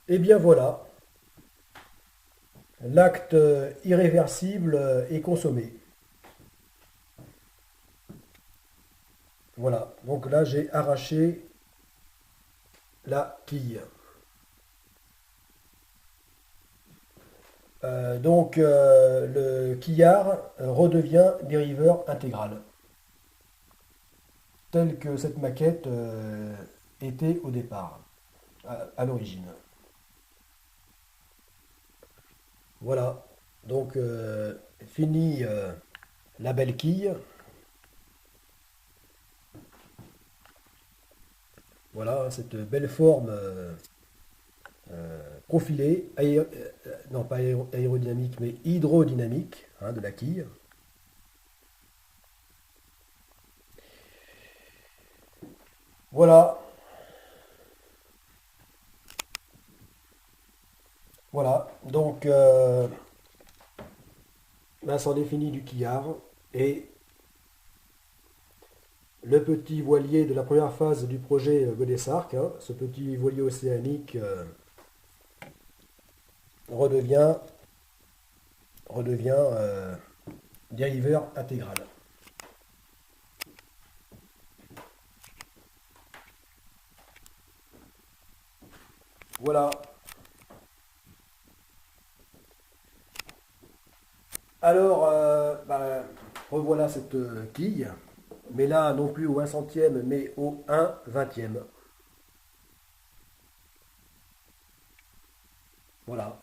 Et bien voilà, l'acte irréversible est consommé. Voilà, donc là j'ai arraché la quille. Le quillard redevient dériveur intégral, tel que cette maquette était au départ, à l'origine. Voilà, donc fini la belle quille. Voilà, cette belle forme profilée, non pas aérodynamique, mais hydrodynamique de la quille. Voilà, voilà. Donc, là, c'en est fini du quillard. Et le petit voilier de la première phase du projet Godessarc, ce petit voilier océanique redevient, redevient dériveur intégral. Voilà. Alors, revoilà cette quille, mais là non plus au 1/100e, mais au 1/20e. Voilà.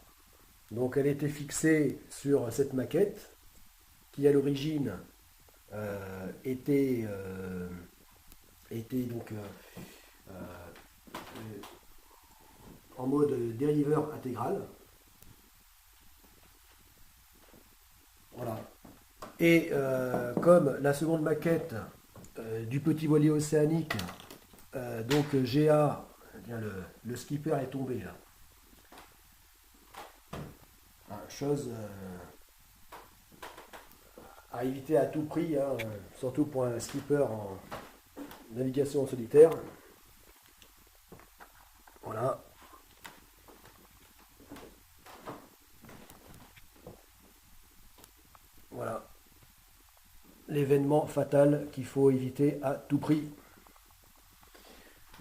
Donc elle était fixée sur cette maquette qui à l'origine était donc en mode dériveur intégral. Voilà. Et comme la seconde maquette du petit voilier océanique, donc GA, eh bien, le skipper est tombé là. Chose à éviter à tout prix, surtout pour un skipper en navigation en solitaire. Voilà, voilà. L'événement fatal qu'il faut éviter à tout prix.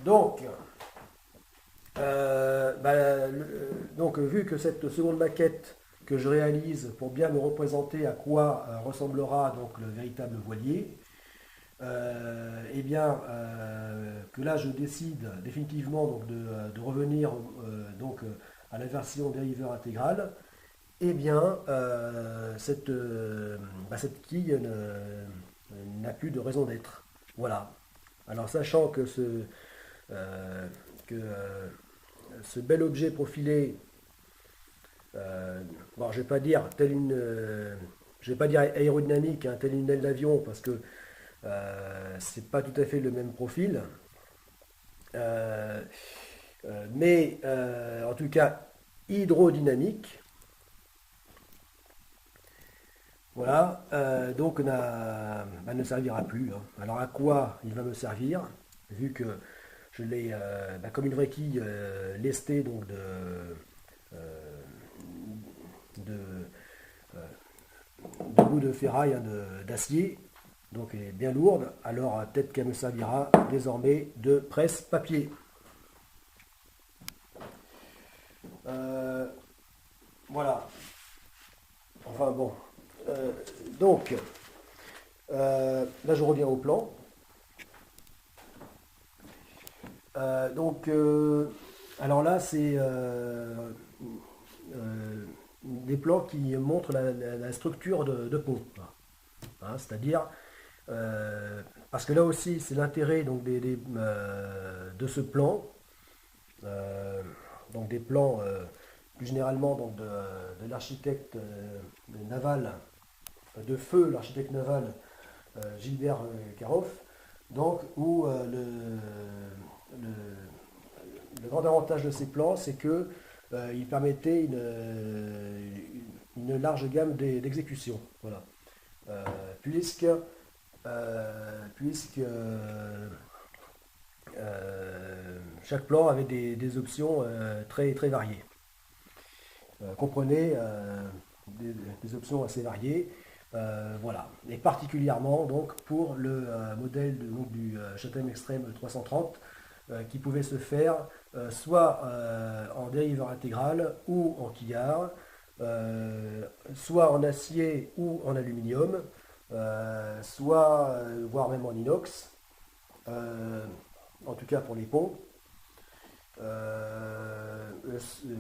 Donc, vu que cette seconde maquette que je réalise pour bien me représenter à quoi ressemblera donc le véritable voilier, que là je décide définitivement donc de revenir à la version dériveur intégral, eh bien cette quille n'a plus de raison d'être. Voilà. Alors sachant euh, que ce bel objet profilé, bon, je vais pas dire aérodynamique, tel une aile d'avion, parce que c'est pas tout à fait le même profil, euh, mais en tout cas hydrodynamique. Voilà, ne servira plus, hein. Alors à quoi il va me servir, vu que je l'ai comme une vraie quille lestée donc euh, de, de bout de ferraille, d'acier, donc elle est bien lourde, alors peut-être qu'elle me servira désormais de presse-papier. Euh, voilà, enfin bon. Euh, donc, là je reviens au plan. Donc, alors là, c'est des plans qui montrent la structure de peau. C'est-à-dire, parce que là aussi, c'est l'intérêt donc, de ce plan, euh, donc des plans plus généralement donc, de l'architecte naval, de feu, l'architecte naval Gilbert Caroff, donc où le grand avantage de ces plans, c'est que il permettait une large gamme d'exécution. Voilà. Euh, puisque puisque chaque plan avait des options très, très variées. Comprenez, des options assez variées. Voilà. Et particulièrement donc pour le modèle donc, du Châtaigne Extreme 330 qui pouvait se faire soit en dériveur intégral ou en quillard, soit en acier ou en aluminium, soit voire même en inox, euh, en tout cas pour les ponts,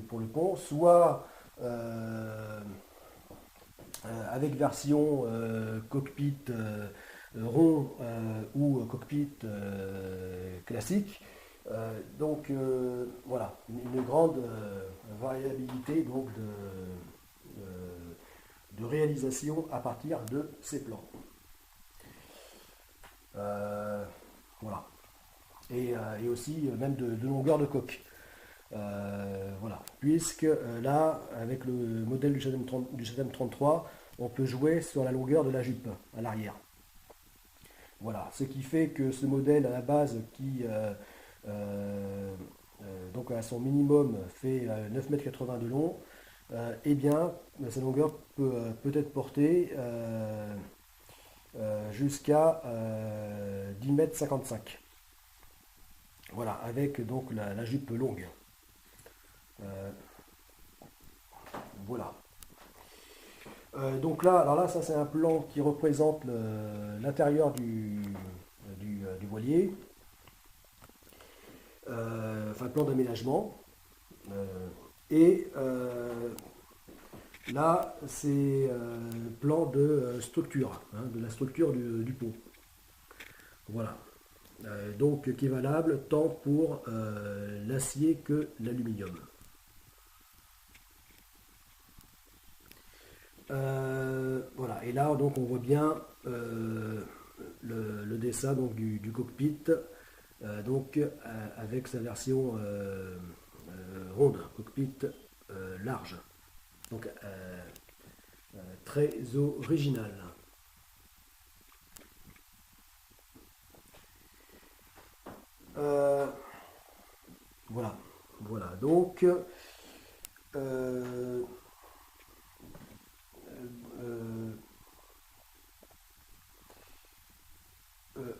pour le pont, soit avec version cockpit rond ou cockpit classique. Donc voilà, une grande variabilité donc de réalisation à partir de ces plans. Voilà. Et aussi même de longueur de coque. Voilà. Puisque là, avec le modèle du Chatham 33, on peut jouer sur la longueur de la jupe à l'arrière. Voilà. Ce qui fait que ce modèle à la base qui donc à son minimum fait 9,80 m de long, eh bien sa longueur peut être portée jusqu'à 10,55 m. Voilà, avec donc la jupe longue. Euh, voilà. Donc là, alors là, ça c'est un plan qui représente l'intérieur du voilier, enfin plan d'aménagement. Et là, c'est plan de structure, hein, de la structure du pont. Voilà. Donc qui est valable tant pour l'acier que l'aluminium. Voilà, et là donc on voit bien le dessin donc, du cockpit donc avec sa version ronde, cockpit large, donc très original. Voilà, voilà, donc euh, euh,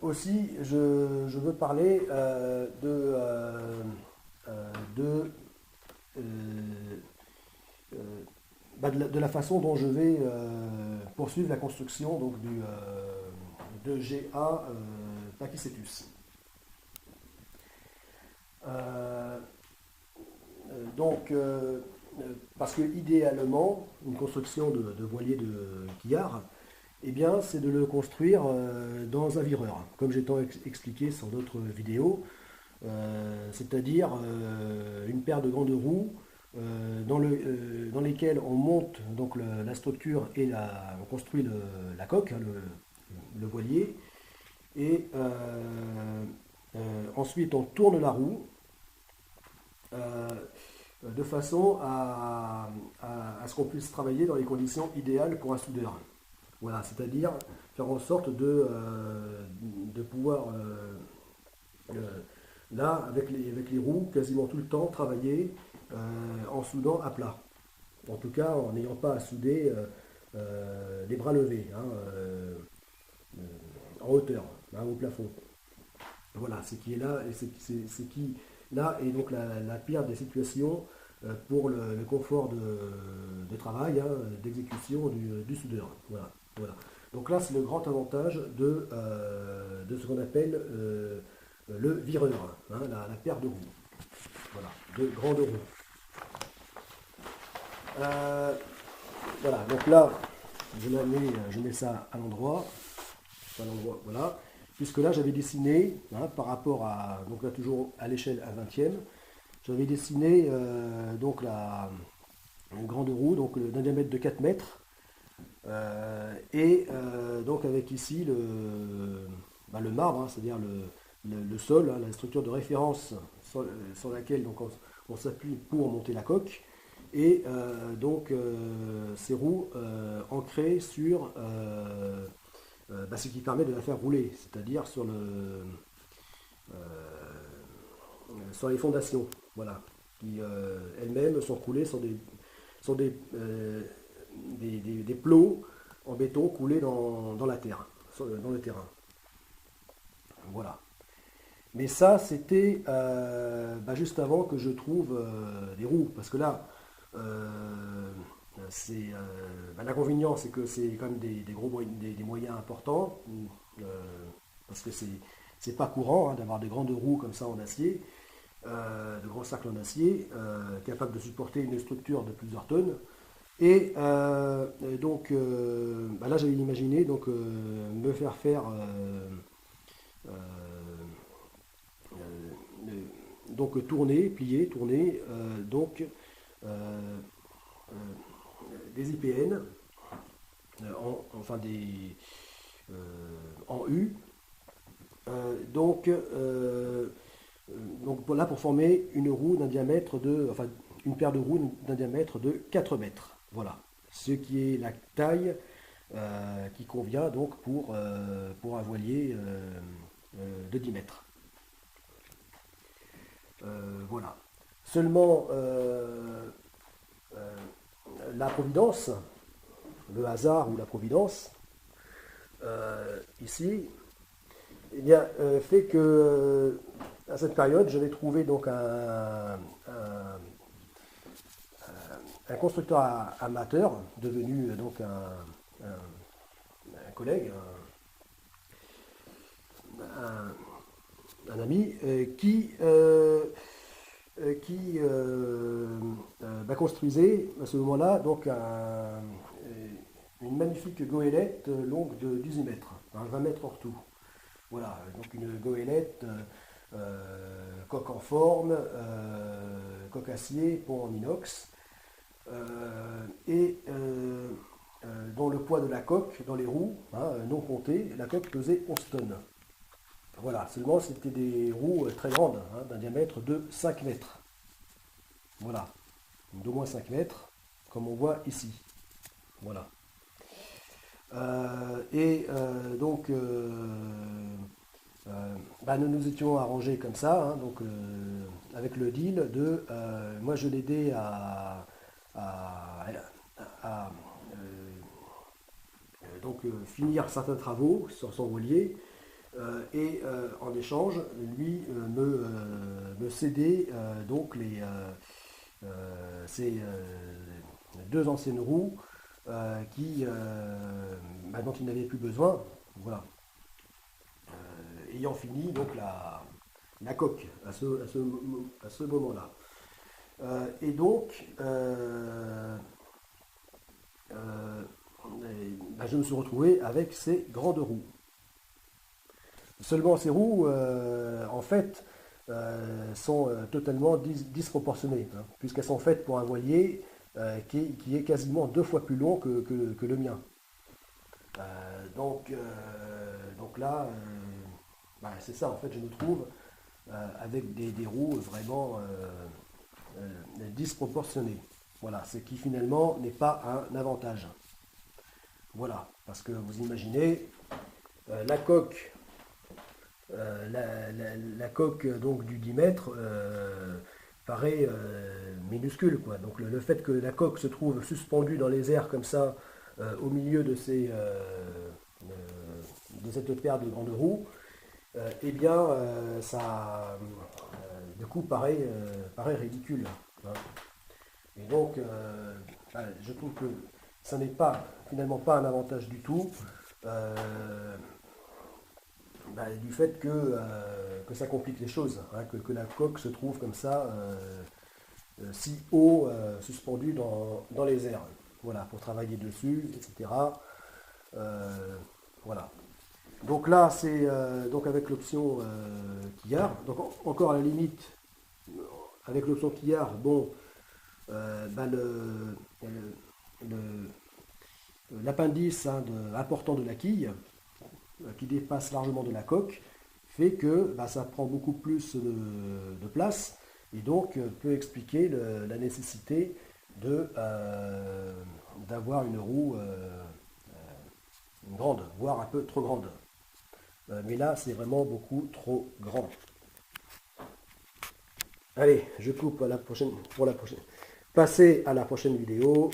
aussi je veux parler de, euh, de la façon dont je vais poursuivre la construction donc, de GA Pakicetus. Euh, donc, parce que idéalement, une construction de voilier de quillard, eh bien, c'est de le construire dans un vireur, comme j'ai tant expliqué sur d'autres vidéos, c'est-à-dire une paire de grandes roues dans lesquelles on monte donc la structure et on construit la coque, hein, le voilier, et ensuite on tourne la roue euh, de façon à ce qu'on puisse travailler dans les conditions idéales pour un soudeur. Voilà, c'est-à-dire faire en sorte de pouvoir, là, avec les roues, quasiment tout le temps, travailler en soudant à plat. En tout cas, en n'ayant pas à souder les bras levés, hein, en hauteur, hein, au plafond. Voilà, ce qui est là, et c'est qui là est donc la pire des situations pour le confort de travail, hein, d'exécution du soudeur. Voilà, voilà. Donc là, c'est le grand avantage de ce qu'on appelle le vireur, hein, la paire de roues. Voilà, de grandes roues. Euh, voilà, donc là, je mets ça à l'endroit. Voilà. Puisque là, j'avais dessiné, hein, par rapport à, donc là toujours à l'échelle à 20e, j'avais dessiné donc une grande roue donc d'un diamètre de 4 mètres, et donc avec ici le marbre, hein, c'est-à-dire le sol, hein, la structure de référence sur laquelle donc on s'appuie pour monter la coque, et donc ces roues ancrées sur ce qui permet de la faire rouler, c'est-à-dire sur euh, sur les fondations, voilà, qui elles-mêmes sont coulées sur des plots en béton coulés dans la terre, dans le terrain. Voilà. Mais ça, c'était juste avant que je trouve des roues. Parce que là, l'inconvénient, c'est que c'est quand même des moyens importants. euh, parce que c'est pas courant, hein, d'avoir des grandes roues comme ça en acier, de grands cercles en acier, capables de supporter une structure de plusieurs tonnes. Donc, là, j'avais imaginé donc, me faire faire euh, euh, donc tourner, plier, tourner, euh, euh, des IPN, enfin euh, en U. Donc là pour former une roue d'un diamètre enfin une paire de roues d'un diamètre de 4 mètres. Voilà. Ce qui est la taille qui convient donc pour un voilier de 10 mètres. Voilà. Seulement, euh, la providence, le hasard ou la providence, ici, eh bien, fait que à cette période, je vais trouver donc un constructeur amateur, devenu donc un collègue, un ami, qui construisait à ce moment-là donc une magnifique goélette longue de 18 mètres, 20 mètres hors tout. Voilà, donc une goélette, coque en forme, coque acier, pont en inox, dont le poids de la coque dans les roues, hein, non compté, la coque pesait 11 tonnes. Voilà, seulement c'était des roues très grandes, hein, d'un diamètre de 5 mètres. Voilà, d'au moins 5 mètres, comme on voit ici. Voilà. Nous nous étions arrangés comme ça, hein, donc, avec le deal de moi je l'aidais à, finir certains travaux sur son voilier, en échange lui me cédait donc ces deux anciennes roues dont il n'avait plus besoin, voilà. Ayant fini donc la coque à ce moment-là. Et donc, je me suis retrouvé avec ces grandes roues. Seulement ces roues, en fait, sont totalement disproportionnées, hein, puisqu'elles sont faites pour un voilier qui est quasiment 2 fois plus long que le mien. Donc là, c'est ça, en fait, je me trouve avec des roues vraiment disproportionnées. Voilà, ce qui finalement n'est pas un avantage. Voilà, parce que vous imaginez, la coque, la coque donc du 10 mètres paraît minuscule, quoi. Donc le fait que la coque se trouve suspendue dans les airs comme ça, au milieu de cette paire de grandes roues, eh bien, ça, du coup, paraît ridicule, hein. Et donc, je trouve que ça n'est pas, finalement, pas un avantage du tout, du fait que ça complique les choses, hein, que la coque se trouve comme ça, si haut, suspendue dans les airs. Voilà, pour travailler dessus, etc. Voilà. Donc là, c'est donc avec l'option quillard. Donc encore à la limite, avec l'option quillard, bon, l'appendice, hein, important de la quille, qui dépasse largement de la coque, fait que ça prend beaucoup plus de place et donc peut expliquer la nécessité d'avoir une roue grande, voire un peu trop grande. Mais là, c'est vraiment beaucoup trop grand. Allez, je coupe à la prochaine, pour la prochaine. Passez à la prochaine vidéo.